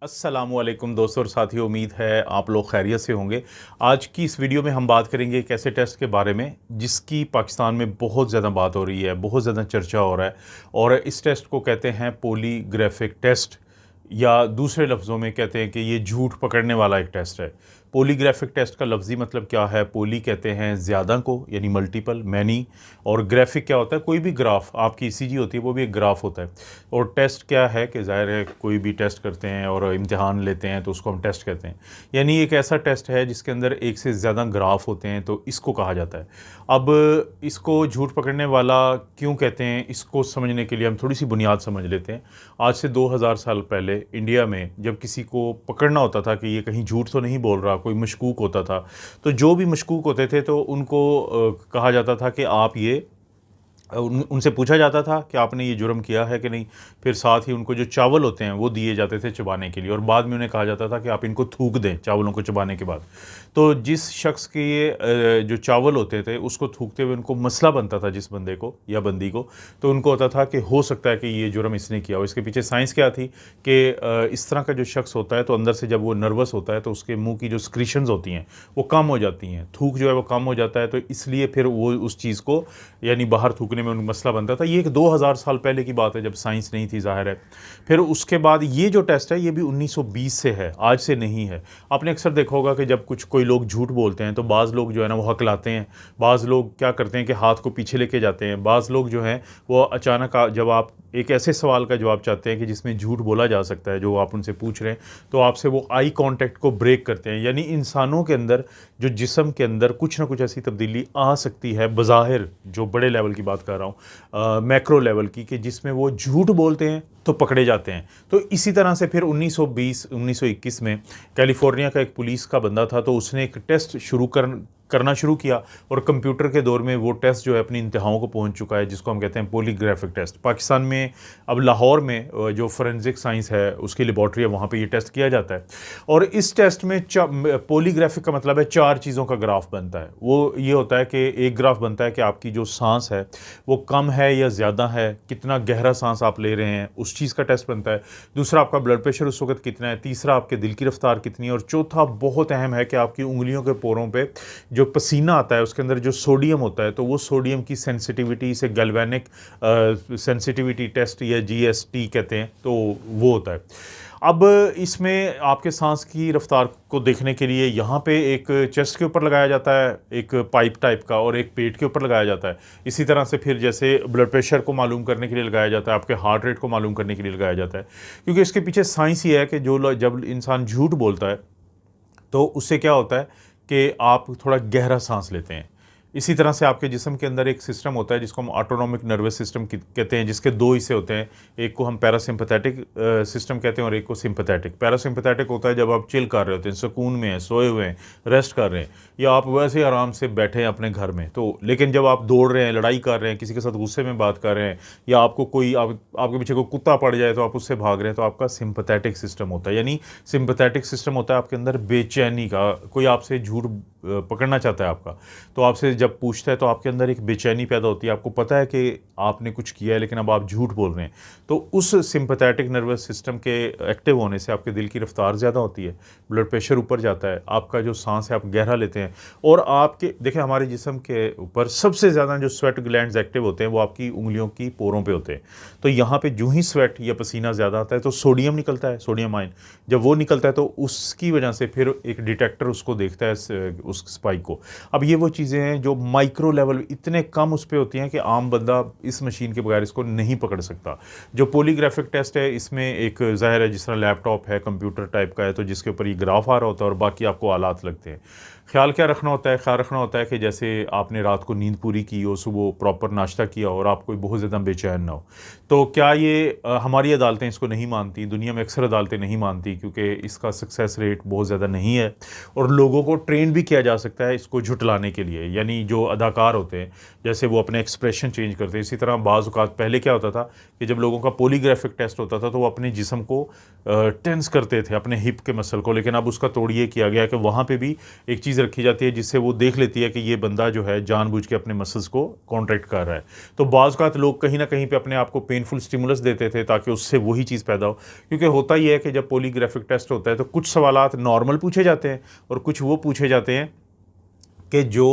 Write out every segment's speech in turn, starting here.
अस्सलामुअलैकुम दोस्तों और साथियों, उम्मीद है आप लोग खैरियत से होंगे। आज की इस वीडियो में हम बात करेंगे एक ऐसे टेस्ट के बारे में जिसकी पाकिस्तान में बहुत ज़्यादा बात हो रही है, बहुत ज़्यादा चर्चा हो रहा है। और इस टेस्ट को कहते हैं पॉलीग्राफिक टेस्ट, या दूसरे लफ्ज़ों में कहते हैं कि ये झूठ पकड़ने वाला एक टेस्ट है। पॉलीग्राफिक टेस्ट का लफ्ज़ी मतलब क्या है? पॉली कहते हैं ज़्यादा को, यानी मल्टीपल, मैनी। और ग्राफिक क्या होता है? कोई भी ग्राफ, आपकी ईसीजी होती है वो भी एक ग्राफ होता है। और टेस्ट क्या है कि ज़ाहिर है कोई भी टेस्ट करते हैं और इम्तिहान लेते हैं तो उसको हम टेस्ट कहते हैं। यानी एक ऐसा टेस्ट है जिसके अंदर एक से ज़्यादा ग्राफ होते हैं, तो इसको कहा जाता है। अब इसको झूठ पकड़ने वाला क्यों कहते हैं, इसको समझने के लिए हम थोड़ी सी बुनियाद समझ लेते हैं। आज से 2000 साल पहले इंडिया में जब किसी को पकड़ना होता था कि ये कहीं झूठ तो नहीं बोल रहा, कोई मशकूक होता था, तो जो भी मशकूक होते थे तो उनको कहा जाता था कि आप ये उनसे पूछा जाता था कि आपने ये जुर्म किया है कि नहीं। फिर साथ ही उनको जो चावल होते हैं वो दिए जाते थे चबाने के लिए, और बाद में उन्हें कहा जाता था कि आप इनको थूक दें चावलों को चबाने के बाद। तो जिस शख्स के ये जो चावल होते थे उसको थूकते हुए उनको मसला बनता था, जिस बंदे को या बंदी को, तो उनको होता था कि हो सकता है कि ये जुर्म इसने किया हो। इसके पीछे साइंस क्या थी कि इस तरह का जो शख्स होता है तो अंदर से जब वो नर्वस होता है तो उसके मुंह की जो स्क्रीशंस होती हैं वो कम हो जाती हैं, थूक जो है वो कम हो जाता है, तो इसलिए फिर वो उस चीज़ को यानी बाहर थूकने में उनको मसला बनता था। ये एक 2000 साल पहले की बात है जब साइंस नहीं थी, ज़ाहिर है। फिर उसके बाद ये जो टेस्ट है ये भी 1920 से है, आज से नहीं है। आपने अक्सर देखा होगा कि जब कोई लोग झूठ बोलते हैं तो बाज़ लोग जो है ना वो हकलाते हैं, बाज़ लोग क्या करते हैं कि हाथ को पीछे लेके जाते हैं, बाज़ लोग जो हैं वो अचानक जब आप एक ऐसे सवाल का जवाब चाहते हैं कि जिसमें झूठ बोला जा सकता है, जो आप उनसे पूछ रहे हैं, तो आपसे वो आई कांटेक्ट को ब्रेक करते हैं। यानी इंसानों के अंदर, जो जिस्म के अंदर कुछ ना कुछ ऐसी तब्दीली आ सकती है बज़ाहिर, जो बड़े लेवल की बात कर रहा हूँ, मैक्रो लेवल की, कि जिसमें वो झूठ बोलते हैं तो पकड़े जाते हैं। तो इसी तरह से फिर 1920-1921 में कैलिफोर्निया का एक पुलिस का बंदा था, तो उसने एक टेस्ट करना शुरू किया, और कंप्यूटर के दौर में वो टेस्ट जो है अपनी इंतहाओं को पहुंच चुका है, जिसको हम कहते हैं पॉलीग्राफिक टेस्ट। पाकिस्तान में अब लाहौर में जो फोरेंसिक साइंस है उसकी लेबॉर्ट्री है, वहाँ पे ये टेस्ट किया जाता है। और इस टेस्ट में पॉलीग्राफिक का मतलब है 4 चीज़ों का ग्राफ बनता है। वो ये होता है कि एक ग्राफ बनता है कि आपकी जो सांस है वो कम है या ज़्यादा है, कितना गहरा सांस आप ले रहे हैं, उस चीज़ का टेस्ट बनता है। दूसरा, आपका ब्लड प्रेशर उस वक्त कितना है। तीसरा, आपके दिल की रफ्तार कितनी है। और चौथा बहुत अहम है कि आपकी उंगलियों के पोरों पे जो पसीना आता है उसके अंदर जो सोडियम होता है, तो वो सोडियम की सेंसिटिविटी, इसे गैल्वेनिक सेंसिटिविटी टेस्ट या जीएसटी कहते हैं, तो वो होता है। अब इसमें आपके सांस की रफ्तार को देखने के लिए यहाँ पे एक चेस्ट के ऊपर लगाया जाता है एक पाइप टाइप का, और एक पेट के ऊपर लगाया जाता है। इसी तरह से फिर जैसे ब्लड प्रेशर को मालूम करने के लिए लगाया जाता है, आपके हार्ट रेट को मालूम करने के लिए लगाया जाता है। क्योंकि इसके पीछे साइंस ये है कि जब इंसान झूठ बोलता है तो उससे क्या होता है कि आप थोड़ा गहरा सांस लेते हैं। इसी तरह से आपके जिस्म के अंदर एक सिस्टम होता है जिसको हम ऑटोनॉमिक नर्वस सिस्टम कहते हैं, जिसके 2 हिस्से होते हैं। एक को हम पैरासिम्पैथेटिक सिस्टम कहते हैं और एक को सिंपैथेटिक। पैरासिम्पैथेटिक होता है जब आप चिल कर रहे होते हैं, सुकून में हैं, सोए हुए हैं, रेस्ट कर रहे हैं, या आप वैसे आराम से बैठे हैं अपने घर में। तो लेकिन जब आप दौड़ रहे हैं, लड़ाई कर रहे हैं, किसी के साथ गुस्से में बात कर रहे हैं, या आपको कोई आपके पीछे कोई कुत्ता पड़ जाए तो आप उससे भाग रहे हैं, तो आपका सिंपैथेटिक सिस्टम होता है। यानी सिंपैथेटिक सिस्टम होता है आपके अंदर बेचैनी का। कोई आपसे झूठ पकड़ना चाहता है आपका, तो आपसे जब पूछता है तो आपके अंदर एक बेचैनी पैदा होती है। आपको पता है कि आपने कुछ किया है लेकिन अब आप झूठ बोल रहे हैं। तो उस सिंपैथेटिक नर्वस सिस्टम के एक्टिव होने से आपके दिल की रफ्तार ज़्यादा होती है, ब्लड प्रेशर ऊपर जाता है, आपका जो सांस है आप गहरा लेते हैं। और आपके देखिए, हमारे जिस्म के ऊपर सबसे ज़्यादा जो स्वेट ग्लैंड्स एक्टिव होते हैं वो आपकी उंगलियों की पोरों पे होते हैं। तो यहाँ पे जो ही स्वेट या पसीना ज़्यादा आता है तो सोडियम निकलता है, सोडियम आयन। जब वो निकलता है तो उसकी वजह से फिर एक डिटेक्टर उसको देखता है, उस स्पाइक को। अब ये वो चीज़ें हैं जो माइक्रो लेवल इतने कम उस पर होती हैं कि आम बंदा इस मशीन के बगैर इसको नहीं पकड़ सकता। जो पॉलीग्राफिक टेस्ट है इसमें एक ज़ाहिर है जिस तरह लैपटॉप है, कंप्यूटर टाइप का है, तो जिसके ऊपर ये ग्राफ आ रहा होता है और बाकी आपको आलात लगते हैं। ख्याल क्या रखना होता है? ख्याल रखना होता है कि जैसे आपने रात को नींद पूरी की हो, सुबह प्रॉपर नाश्ता किया और आप कोई बहुत ज़्यादा बेचैन ना हो। तो क्या ये हमारी अदालतें इसको नहीं मानती, दुनिया में अक्सर अदालतें नहीं मानती, क्योंकि इसका सक्सेस रेट बहुत ज़्यादा नहीं है। और लोगों को ट्रेन भी किया जा सकता है इसको झुटलाने के लिए। यानी जो अदाकार होते हैं जैसे वो अपने एक्सप्रेशन चेंज करते हैं, इसी तरह बाज़ औक़ात पहले क्या होता था कि जब लोगों का पॉलीग्राफिक टेस्ट होता था तो वो अपने जिस्म को टेंस करते थे, अपने हिप के मसल को। लेकिन अब उसका तोड़ ये किया गया कि वहाँ पे भी एक चीज़ चीज़ रखी जाती है जिससे वो देख लेती है कि ये बंदा जो है जानबूझ के अपने मसल्स को कॉन्ट्रैक्ट कर रहा है। तो बाज़ औक़ात लोग कहीं ना कहीं पे अपने आप को पेनफुल स्टिमुलस देते थे ताकि उससे वही चीज़ पैदा हो, क्योंकि होता ही है कि जब पॉलीग्राफिक टेस्ट होता है तो कुछ सवालात नॉर्मल पूछे जाते हैं और कुछ वो पूछे जाते हैं कि जो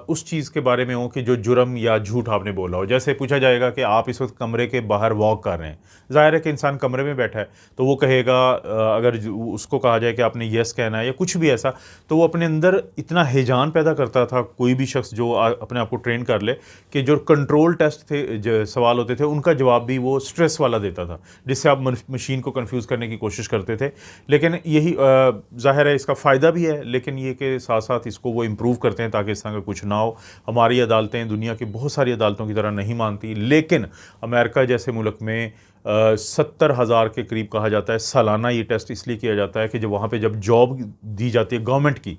उस चीज़ के बारे में हो कि जो जुर्म या झूठ आपने बोला हो। जैसे पूछा जाएगा कि आप इस वक्त कमरे के बाहर वॉक कर रहे हैं, ज़ाहिर है कि इंसान कमरे में बैठा है तो वो कहेगा, अगर उसको कहा जाए कि आपने येस कहना है या कुछ भी ऐसा, तो वो अपने अंदर इतना हिजान पैदा करता था कोई भी शख्स जो अपने आप को ट्रेन कर ले कि जो कंट्रोल टेस्ट थे, जो सवाल होते थे उनका जवाब भी वो स्ट्रेस वाला देता था, जिससे आप मशीन को कन्फ्यूज़ करने की कोशिश करते थे। लेकिन यही ज़ाहिर है इसका फ़ायदा भी है, लेकिन ये कि साथ साथ इसको वो इम्प्रूव करते हैं ताकि इस तरह का कुछ ना हो। हमारी अदालतें दुनिया की बहुत सारी अदालतों की तरह नहीं मानती, लेकिन अमेरिका जैसे मुल्क में 70,000 के करीब कहा जाता है सालाना ये टेस्ट इसलिए किया जाता है कि जब वहाँ पे जब जॉब दी जाती है गवर्नमेंट की,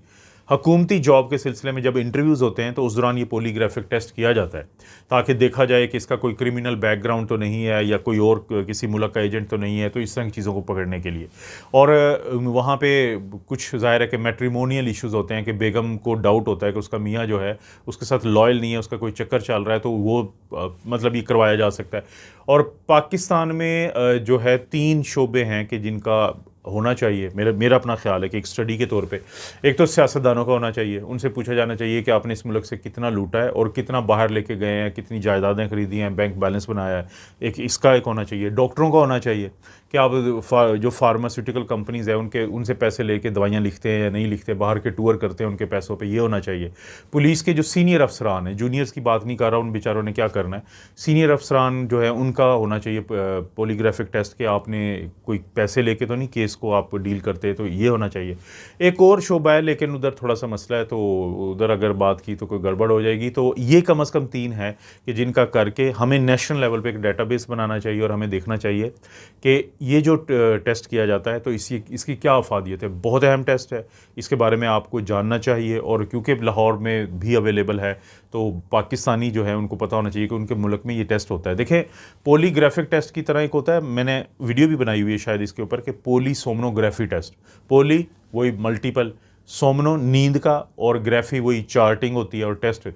हुकूमती जॉब के सिलसिले में जब इंटरव्यूज़ होते हैं तो उस दौरान ये पॉलीग्राफिक टेस्ट किया जाता है ताकि देखा जाए कि इसका कोई क्रिमिनल बैकग्राउंड तो नहीं है या कोई और किसी मुल्क का एजेंट तो नहीं है, तो इस तरह की चीज़ों को पकड़ने के लिए। और वहाँ पे कुछ ज़ाहिर है कि मैट्रिमोनियल इश्यूज़ होते हैं कि बेगम को डाउट होता है कि उसका मियाँ जो है उसके साथ लॉयल नहीं है, उसका कोई चक्कर चल रहा है, तो वो मतलब ये करवाया जा सकता है। और पाकिस्तान में जो है 3 शोबे हैं कि जिनका होना चाहिए, मेरा अपना ख्याल है कि एक स्टडी के तौर पे, एक तो सियासतदानों का होना चाहिए, उनसे पूछा जाना चाहिए कि आपने इस मुल्क से कितना लूटा है और कितना बाहर लेके गए हैं, कितनी जायदादें खरीदी हैं, बैंक बैलेंस बनाया है, एक होना चाहिए। डॉक्टरों का होना चाहिए कि आप जो फार्मास्यूटिकल कंपनीज़ है उनसे पैसे लेके दवाइयाँ लिखते हैं या नहीं लिखते, बाहर के टूर करते हैं उनके पैसों पे, ये होना चाहिए। पुलिस के जो सीनियर अफसरान हैं, जूनियर्स की बात नहीं कर रहा, उन बेचारों ने क्या करना है, सीनियर अफसरान जो है उनका होना चाहिए पॉलीग्राफिक टेस्ट के आपने कोई पैसे लेके तो नहीं केस को आप डील करते, तो ये होना चाहिए। एक और शोबा है लेकिन उधर थोड़ा सा मसला है, तो उधर अगर बात की तो कोई गड़बड़ हो जाएगी। तो ये कम अज़ कम 3 है कि जिनका करके हमें नेशनल लेवल पे एक डेटाबेस बनाना चाहिए और हमें देखना चाहिए कि ये जो टेस्ट किया जाता है तो इसकी क्या अफादियत है। बहुत अहम टेस्ट है, इसके बारे में आपको जानना चाहिए, और क्योंकि लाहौर में भी अवेलेबल है तो पाकिस्तानी जो है उनको पता होना चाहिए कि उनके मुल्क में ये टेस्ट होता है। देखें, पॉलीग्राफिक टेस्ट की तरह एक होता है, मैंने वीडियो भी बनाई हुई है शायद इसके ऊपर, कि पोलीसोमनोग्राफी टेस्ट। पोली वही मल्टीपल, सोमनो नींद का, और ग्राफी वही चार्टिंग होती है। और टेस्ट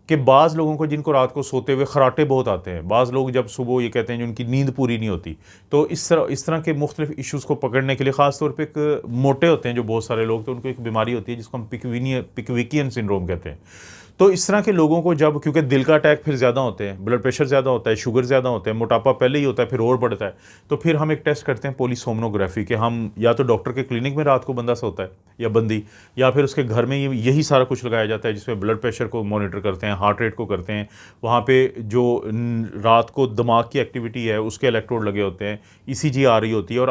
कि बाज़ लोगों को जिनको रात को सोते हुए खराटे बहुत आते हैं, बाज़ लोग जब सुबह ये कहते हैं जो उनकी नींद पूरी नहीं होती, तो इस तरह के मुख्तलिफ इश्यूज़ को पकड़ने के लिए ख़ास तौर पे एक मोटे होते हैं जो बहुत सारे लोग, तो उनको एक बीमारी होती है जिसको हम पिकविकियन सिंड्रोम कहते हैं। तो इस तरह के लोगों को जब, क्योंकि दिल का अटैक फिर ज़्यादा होते हैं, ब्लड प्रेशर ज़्यादा होता है, शुगर ज़्यादा होता है, मोटापा पहले ही होता है फिर और बढ़ता है, तो फिर हम एक टेस्ट करते हैं पोलीसोमनोग्राफी के। हम या तो डॉक्टर के क्लिनिक में रात को बंदा सोता है या बंदी, या फिर उसके घर में यही सारा कुछ लगाया जाता है जिसमें ब्लड प्रेशर को मॉनिटर करते हैं, हार्ट रेट को करते हैं, वहाँ पर जो रात को दिमाग की एक्टिविटी है उसके इलेक्ट्रोड लगे होते हैं, ECG आ रही होती है, और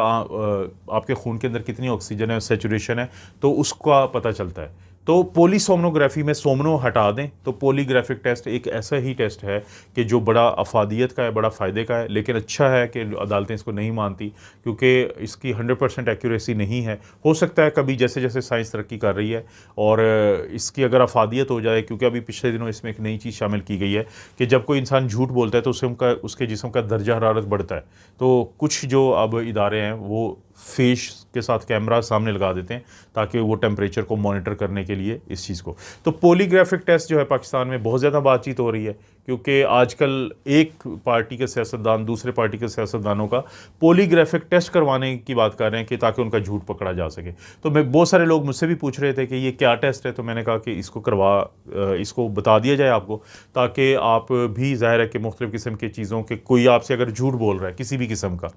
आपके खून के अंदर कितनी ऑक्सीजन है, सेचुरेशन है, तो उसका पता चलता है। तो पोलीसोमनोग्राफी में सोमनो हटा दें तो पॉलीग्राफिक टेस्ट एक ऐसा ही टेस्ट है कि जो बड़ा अफादियत का है, बड़ा फ़ायदे का है, लेकिन अच्छा है कि अदालतें इसको नहीं मानती क्योंकि इसकी 100% एक्यूरेसी नहीं है। हो सकता है कभी जैसे जैसे साइंस तरक्की कर रही है और इसकी अगर अफादियत हो जाए, क्योंकि अभी पिछले दिनों इसमें एक नई चीज़ शामिल की गई है कि जब कोई इंसान झूठ बोलता है तो उसके जिस्म का दर्जा हरारत बढ़ता है। तो कुछ जो अब इदारे हैं वो फेस के साथ कैमरा सामने लगा देते हैं ताकि वो टेम्परेचर को मॉनिटर करने के लिए इस चीज़ को। तो पॉलीग्राफिक टेस्ट जो है पाकिस्तान में बहुत ज़्यादा बातचीत हो रही है क्योंकि आजकल एक पार्टी के सियासतदान दूसरे पार्टी के सियासतदानों का पॉलीग्राफिक टेस्ट करवाने की बात कर रहे हैं कि ताकि उनका झूठ पकड़ा जा सके। तो बहुत सारे लोग मुझसे भी पूछ रहे थे कि ये क्या टेस्ट है, तो मैंने कहा कि इसको बता दिया जाए आपको, ताकि आप भी ज़ाहिर है कि मुख्तलिफ़ किस्म की चीज़ों के, कोई आपसे अगर झूठ बोल रहा है किसी भी किस्म का,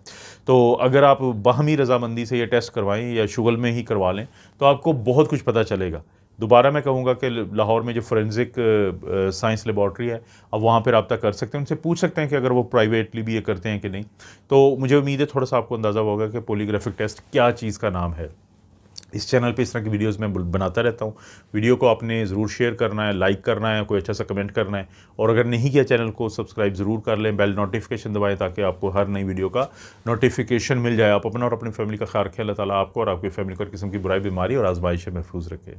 तो अगर आप बाहमी रजामंदी से ये टेस्ट करवाएं या शुगल में ही करवा लें तो आपको बहुत कुछ पता चलेगा। दोबारा मैं कहूँगा कि लाहौर में जो फोरेंसिक साइंस लेबॉर्ट्री है, अब वहाँ पर रब्ता कर सकते हैं, उनसे पूछ सकते हैं कि अगर वो प्राइवेटली भी ये करते हैं कि नहीं। तो मुझे उम्मीद है थोड़ा सा आपको अंदाज़ा होगा कि पॉलीग्राफिक टेस्ट क्या चीज़ का नाम है। इस चैनल पे इस तरह की वीडियोस मैं बनाता रहता हूँ। वीडियो को आपने ज़रूर शेयर करना है, लाइक करना है, कोई अच्छा सा कमेंट करना है, और अगर नहीं किया चैनल को सब्सक्राइब ज़रूर कर लें, बेल नोटिफिकेशन दबाएं ताकि आपको हर नई वीडियो का नोटिफिकेशन मिल जाए। आप अपना और अपनी फैमिली का ख्याल रखें। अल्लाह ताला आपको और आपकी फैमिली को हर किस्म की बुराई, बीमारी और आजमाइश से महफूज रखें।